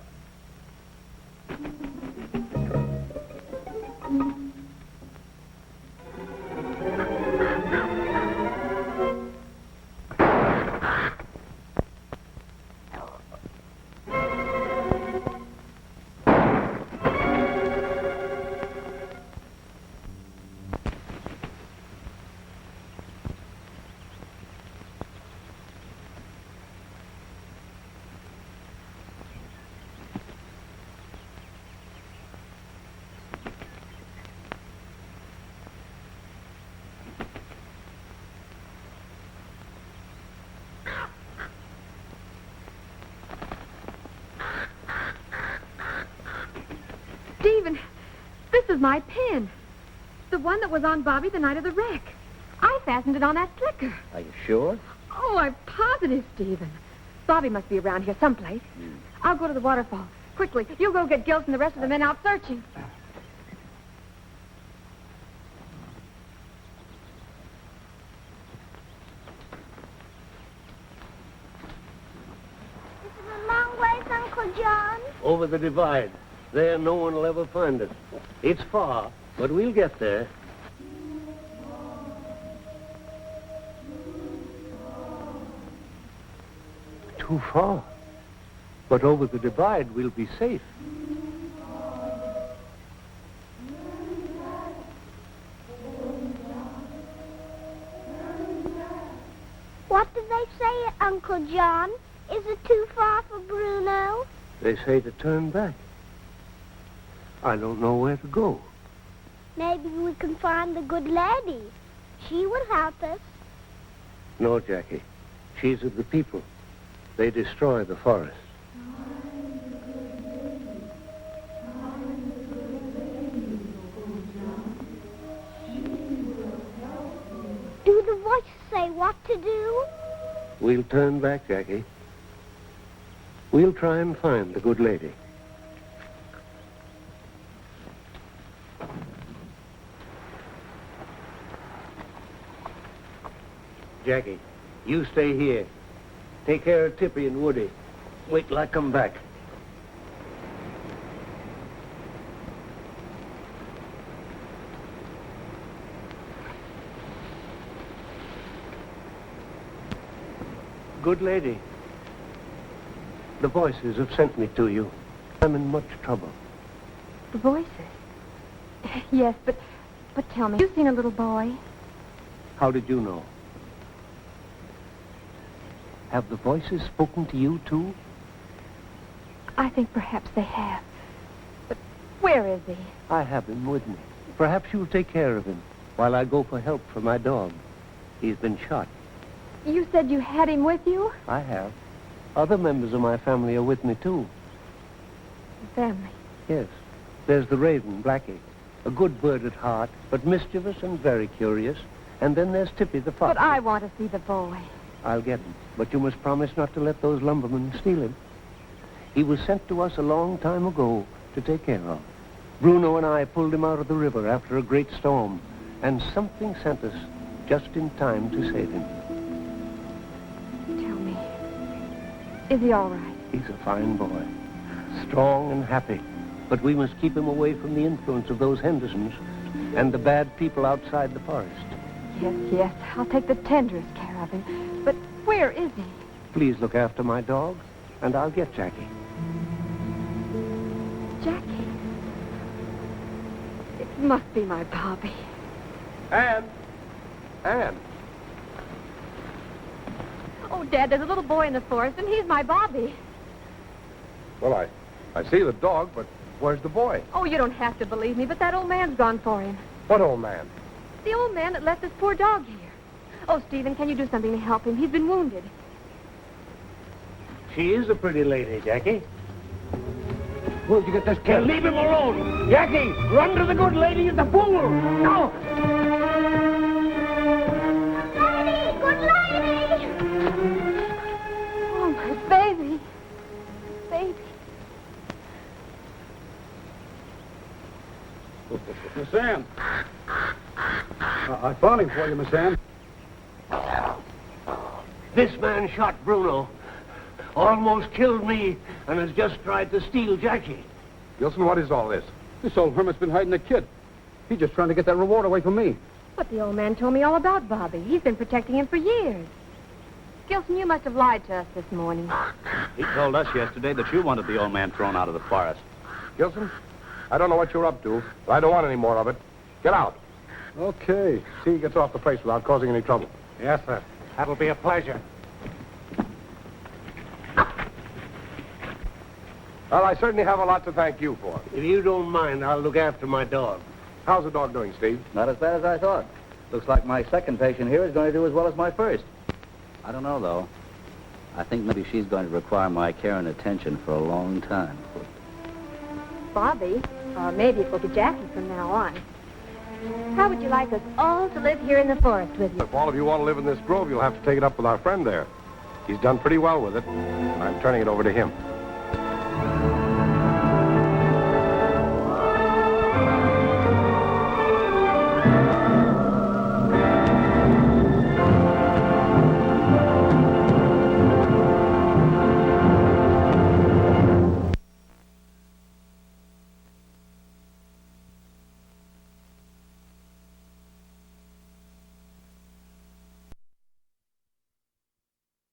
J: Stephen, this is my pin. The one that was on Bobby the night of the wreck. I fastened it on that slicker.
D: Are you sure?
J: Oh, I'm positive, Stephen. Bobby must be around here someplace. I'll go to the waterfall. Quickly, you go get Gilson and the rest of the men out searching.
C: Is it a long ways, Uncle John?
B: Over the divide. There, no one will ever find us. It's far, but we'll get there. Too far. But over the divide, we'll be safe.
C: they say, Uncle John? Is it too far for Bruno?
B: They say to turn back. I don't know where to go.
C: Maybe we can find the good lady. She would help us.
B: No, Jackie. She's of the people. They destroy the forest.
C: Do the voices say what to do?
B: We'll turn back, Jackie. We'll try and find the good lady. Jackie, you stay here. Take care of Tippy and Woody. Wait till I come back. Good lady, the voices have sent me to you. I'm in much trouble.
J: The voices? Yes, but tell me, you've seen a little boy?
B: How did you know? Have the voices spoken to you, too?
J: I think perhaps they have. But where is he?
B: I have him with me. Perhaps you'll take care of him while I go for help for my dog. He's been shot.
J: You said you had him with you?
B: I have. Other members of my family are with me, too.
J: The family?
B: Yes. There's the raven, Blackie. A good bird at heart, but mischievous and very curious. And then there's Tippy the fox.
J: But I want to see the boy.
B: I'll get him. But you must promise not to let those lumbermen steal him. He was sent to us a long time ago to take care of. Bruno and I pulled him out of the river after a great storm. And something sent us just in time to save him.
J: Tell me, is he all right?
B: He's a fine boy. Strong and happy. But we must keep him away from the influence of those Hendersons and the bad people outside the forest.
J: Yes, I'll take the tenderest care of him. But where is he?
B: Please look after my dog, and I'll get Jackie.
J: Jackie? It must be my Bobby.
I: Anne!
J: Oh, Dad, there's a little boy in the forest, and he's my Bobby.
I: Well, I see the dog, but where's the boy?
J: Oh, you don't have to believe me, but that old man's gone for him.
I: What old man?
J: The old man that left this poor dog here. Oh, Stephen, can you do something to help him? He's been wounded.
B: She is a pretty lady, Jackie.
I: Where'd you get this kid?
B: Leave him alone! Jackie, run to the good lady at the pool! No!
C: Lady! Good lady!
J: Oh, my baby. Baby.
H: Miss Ann. I found him for you, Miss Ann.
B: This man shot Bruno, almost killed me, and has just tried to steal Jackie.
I: Gilson, what is all this?
H: This old hermit's been hiding a kid. He's just trying to get that reward away from me.
J: But the old man told me all about Bobby. He's been protecting him for years. Gilson, you must have lied to us this morning.
D: He told us yesterday that you wanted the old man thrown out of the forest.
I: Gilson, I don't know what you're up to, but I don't want any more of it. Get out.
H: Okay.
I: See he gets off the place without causing any trouble.
E: Yes, sir. That'll be a pleasure.
I: Well, I certainly have a lot to thank you for.
B: If you don't mind, I'll look after my dog.
I: How's the dog doing, Steve?
D: Not as bad as I thought. Looks like my second patient here is going to do as well as my first. I don't know, though. I think maybe she's going to require my care and attention for a long time.
J: Bobby? Or maybe it will be Jackie from now on. How would you like us all to live here in the forest with you?
I: If all of you want to live in this grove, you'll have to take it up with our friend there. He's done pretty well with it. I'm turning it over to him.